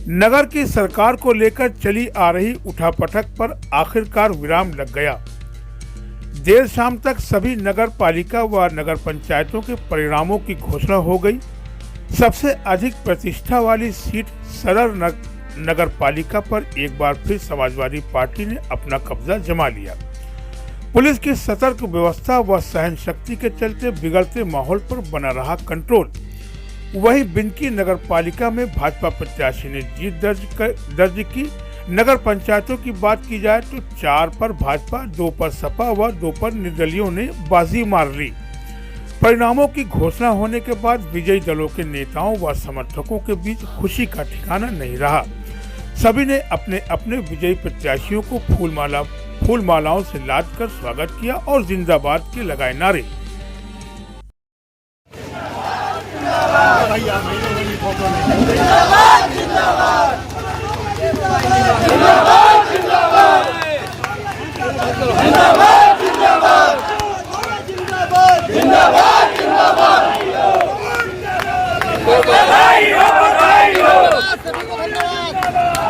नगर की सरकार को लेकर चली आ रही उठापटक पर आखिरकार विराम लग गया। देर शाम तक सभी नगर पालिका व नगर पंचायतों के परिणामों की घोषणा हो गई। सबसे अधिक प्रतिष्ठा वाली सीट सदर नगर पालिका पर एक बार फिर समाजवादी पार्टी ने अपना कब्जा जमा लिया। पुलिस की सतर्क व्यवस्था व सहन शक्ति के चलते बिगड़ते माहौल पर बना रहा कंट्रोल। वहीं बिनकी नगर पालिका में भाजपा प्रत्याशी ने जीत दर्ज की। नगर पंचायतों की बात की जाए तो 4 पर भाजपा, 2 पर सपा व 2 पर निर्दलीयों ने बाजी मार ली। परिणामों की घोषणा होने के बाद विजयी दलों के नेताओं व समर्थकों के बीच खुशी का ठिकाना नहीं रहा। सभी ने अपने अपने विजयी प्रत्याशियों को फूल मालाओं से लाद कर स्वागत किया और जिंदाबाद के लगाए नारे। जिंदाबाद जिंदाबाद जिंदाबाद जिंदाबाद जिंदाबाद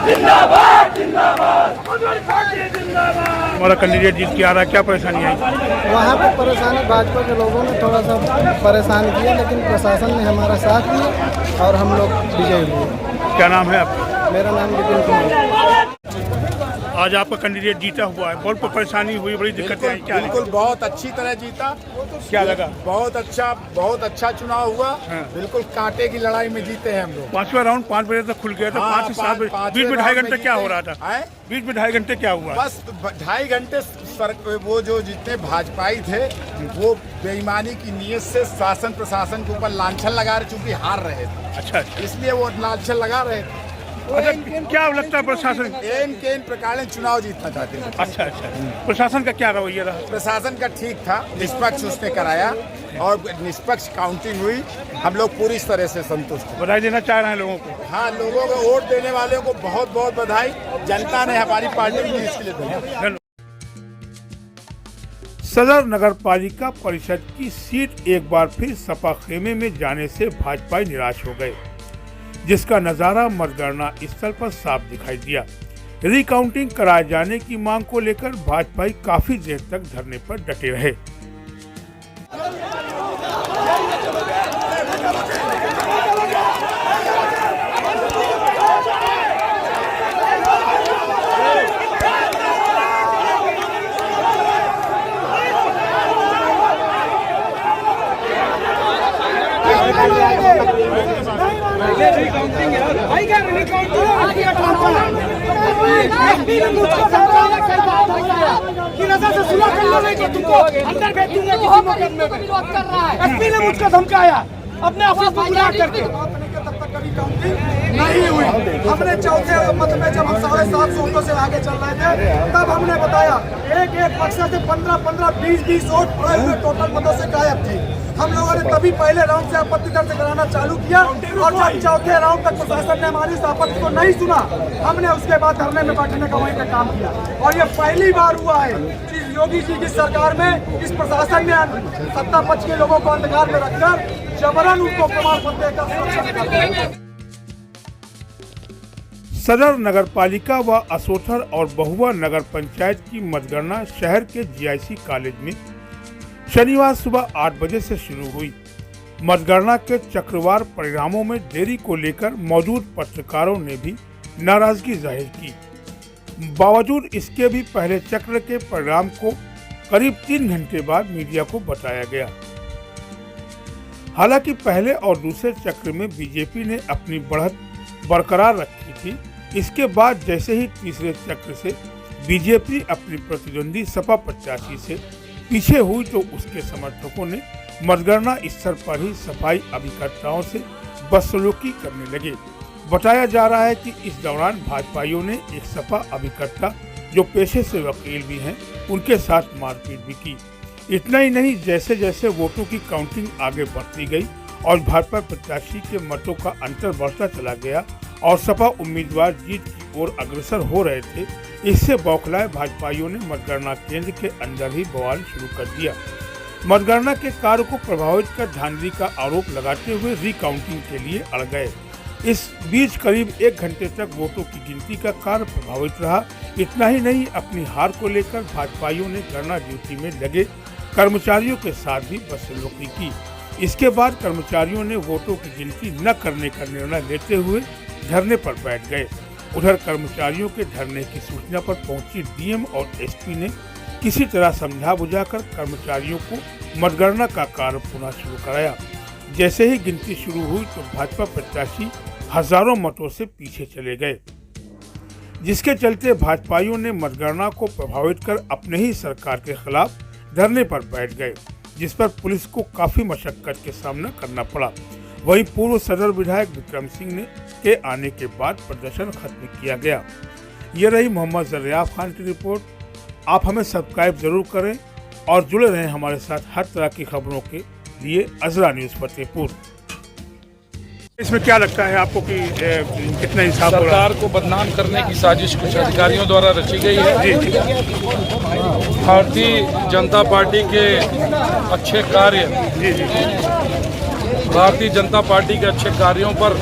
जिंदाबाद जिंदाबाद हमारा कैंडिडेट जीत के आ रहा है, क्या परेशानी आई? वहाँ पे परेशानी भाजपा के लोगों ने थोड़ा सा परेशान किया, लेकिन प्रशासन ने हमारा साथ दिया और हम लोग विजयी हुए। क्या नाम है आपका? मेरा नाम विपिन कुमार। आज आपका कैंडिडेट जीता हुआ है, बहुत परेशानी हुई, बड़ी दिक्कतें आई, क्या? बिल्कुल बहुत अच्छी तरह जीता। क्या लगा? बहुत अच्छा चुनाव हुआ। हाँ। बिल्कुल कांटे की लड़ाई में जीते हैं हम लोग। 5वां राउंड 5 बजे तक खुल गया था। 5 से 7 बजे बीच में 2.5 घंटे क्या हो रहा था? बीच में 2.5 घंटे क्या हुआ? बस 2.5 घंटे वो जो जितने भाजपाई थे वो बेईमानी की नीयत से शासन प्रशासन के ऊपर लांछन लगा रहे, चूंकि हार रहे थे। अच्छा, इसलिए वो लांछन लगा रहे थे। अच्छा, क्या लगता है प्रशासन इन प्रकार चुनाव जीतना चाहते हैं? अच्छा, प्रशासन का क्या रवैया रहा? प्रशासन का ठीक था, निष्पक्ष उसने कराया और निष्पक्ष काउंटिंग हुई। हम लोग पूरी तरह से संतुष्ट हैं। बधाई देना चाह रहे हैं लोगों को? हाँ, लोगों को वोट देने वालों को बहुत बहुत बधाई। जनता ने हमारी पार्टी की इसके लिए धन्यवाद। सदर नगर पालिका परिषद की सीट एक बार फिर सपा खेमे में जाने से भाजपाई निराश हो गए, जिसका नजारा मतगणना स्थल पर साफ दिखाई दिया। रिकाउंटिंग कराए जाने की मांग को लेकर भाजपाई काफी देर तक धरने पर डटे रहे। एसपी ने मुझको धमकाया अपने ऑफिस में बुला करके। नहीं हुई। हमने चौथे मत में जब हम 750 वोटों से आगे चल रहे थे तब हमने बताया एक पक्ष से 15-15, 20-20 वोट पड़े हुए टोटल मतों से गायब थे। हम लोगों ने तभी पहले राउंड से आपत्ति दर्ज कराना चालू किया और जब चौथे राउंड तक प्रशासन ने हमारी इस आपत्ति को नहीं सुना, हमने उसके बाद धरने में बैठने का वहीं पे काम किया। और ये पहली बार हुआ है कि योगी जी की सरकार में इस प्रशासन ने सत्ता पक्ष के लोगों को अंधकार में रखकर जबरन उनको प्रमाण पत्र देकर सुरक्षा दिया। सदर नगर पालिका व असोथर और बहुआ नगर पंचायत की मतगणना शहर के जीआईसी कॉलेज में शनिवार सुबह 8 बजे से शुरू हुई। मतगणना के चक्रवार परिणामों में देरी को लेकर मौजूद पत्रकारों ने भी नाराजगी जाहिर की। बावजूद इसके भी पहले चक्र के परिणाम को करीब 3 घंटे बाद मीडिया को बताया गया। हालांकि पहले और दूसरे चक्र में बीजेपी ने अपनी बढ़त बरकरार रखी थी। इसके बाद जैसे ही तीसरे चक्र से बीजेपी अपनी प्रतिद्वंदी सपा प्रत्याशी से पीछे हुई तो उसके समर्थकों ने मतगणना स्थल पर ही सफाई अभिकर्ताओं से बदसलूकी करने लगे। बताया जा रहा है कि इस दौरान भाजपाइयों ने एक सपा अभिकर्ता जो पेशे से वकील भी हैं, उनके साथ मारपीट भी की। इतना ही नहीं, जैसे जैसे वोटों की काउंटिंग आगे बढ़ती गई और भाजपा प्रत्याशी के मतों का अंतर बढ़ता चला गया और सपा उम्मीदवार जीत की ओर अग्रसर हो रहे थे, इससे बौखलाए भाजपाइयों ने मतगणना केंद्र के अंदर ही बवाल शुरू कर दिया। मतगणना के कार्य को प्रभावित कर धांधली का आरोप लगाते हुए रिकाउंटिंग के लिए अड़ गए। इस बीच करीब 1 घंटे तक वोटों की गिनती का कार्य प्रभावित रहा। इतना ही नहीं, अपनी हार को लेकर भाजपाइयों ने धरना ड्यूटी में लगे कर्मचारियों के साथ भी बदसलूकी की। इसके बाद कर्मचारियों ने वोटों की गिनती न करने का निर्णय लेते हुए धरने पर बैठ गए। उधर कर्मचारियों के धरने की सूचना पर पहुंची डीएम और एसपी ने किसी तरह समझा बुझाकर कर्मचारियों को मतगणना का कार्य पुनः शुरू कराया। जैसे ही गिनती शुरू हुई तो भाजपा प्रत्याशी हजारों मतों से पीछे चले गए, जिसके चलते भाजपाइयों ने मतगणना को प्रभावित कर अपने ही सरकार के खिलाफ धरने पर बैठ गए, जिस पर पुलिस को काफी मशक्कत के सामना करना पड़ा। वहीं पूर्व सदर विधायक विक्रम सिंह ने के आने के बाद प्रदर्शन खत्म किया गया। ये रही मोहम्मद ज़रियाफ खान की रिपोर्ट। आप हमें सब्सक्राइब जरूर करें और जुड़े रहें हमारे साथ हर तरह की खबरों के लिए अजरा न्यूज़ फतेहपुर। इसमें क्या लगता है आपको कि कितना इंसाफ हो रहा है? सरकार को बदनाम करने की साजिश कुछ अधिकारियों द्वारा रची गई है। भारतीय जनता पार्टी के अच्छे कार्य, भारतीय जनता पार्टी के अच्छे कार्यों पर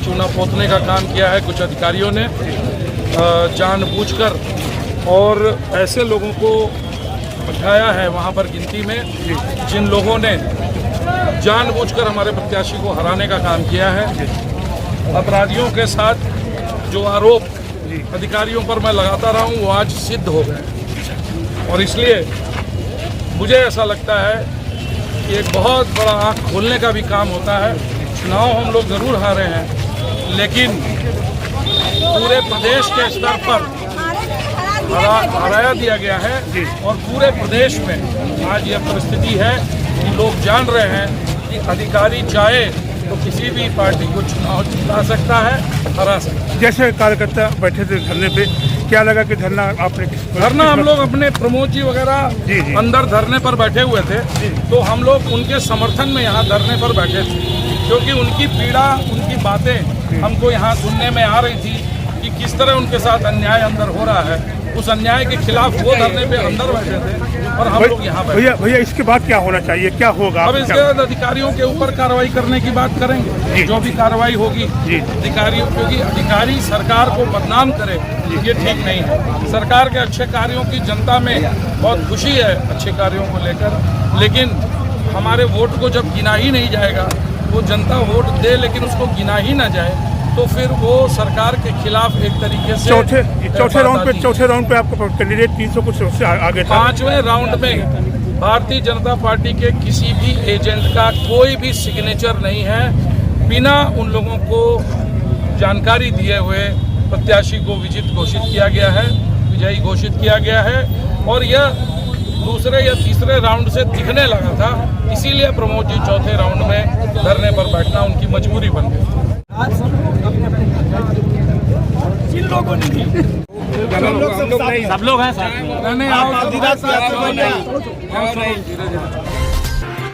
चूना पोतने का काम किया है कुछ अधिकारियों ने जानबूझकर, और ऐसे लोगों को बिठाया है वहां पर गिनती में जिन लोगों ने जानबूझकर हमारे प्रत्याशी को हराने का काम किया है। अपराधियों के साथ जो आरोप अधिकारियों पर मैं लगाता रहा हूं वो आज सिद्ध हो गए, और इसलिए मुझे ऐसा लगता है कि एक बहुत बड़ा आँख खोलने का भी काम होता है। चुनाव हम लोग जरूर हारे हैं, लेकिन पूरे प्रदेश के स्तर पर हराया दिया गया है, और पूरे प्रदेश में आज यह परिस्थिति है कि लोग जान रहे हैं कि अधिकारी चाहे तो किसी भी पार्टी को चुनाव जिता सकता है, हरा सकता है। जैसे कार्यकर्ता बैठे थे धरने पे, क्या लगा कि धरना आपने धरना हम लोग अपने प्रमोद जी वगैरह अंदर धरने पर बैठे हुए थे, तो हम लोग उनके समर्थन में यहाँ धरने पर बैठे थे, क्योंकि उनकी पीड़ा, उनकी बातें हमको यहाँ सुनने में आ रही थी कि किस तरह उनके साथ अन्याय अंदर हो रहा है। उस अन्याय के खिलाफ वो धरने पे अंदर बैठे थे और हम लोग यहाँ बैठे। भैया इसके बाद क्या होना चाहिए, क्या होगा? अब इसके बाद अधिकारियों के ऊपर कार्रवाई करने की बात करेंगे, जो भी कार्रवाई होगी अधिकारियों, क्योंकि अधिकारी सरकार को बदनाम करे ये ठीक नहीं है। सरकार के अच्छे कार्यों की जनता में बहुत खुशी है अच्छे कार्यों को लेकर, लेकिन हमारे वोट को जब गिना ही नहीं जाएगा, वो जनता वोट दे लेकिन उसको गिना ही ना जाए, तो फिर वो सरकार के खिलाफ एक तरीके से चौथे राउंड पे आपका कैंडिडेट 300 कुछ से आगे था। 5वें राउंड में भारतीय जनता पार्टी के किसी भी एजेंट का कोई भी सिग्नेचर नहीं है। बिना उन लोगों को जानकारी दिए हुए प्रत्याशी को विजित घोषित किया गया है, विजयी घोषित किया गया है, और यह दूसरे या तीसरे राउंड से दिखने लगा था। इसीलिए प्रमोद जी चौथे राउंड में धरने पर बैठना उनकी मजबूरी बन गई। जिन लोगों ने सब लोग हैं साथ में।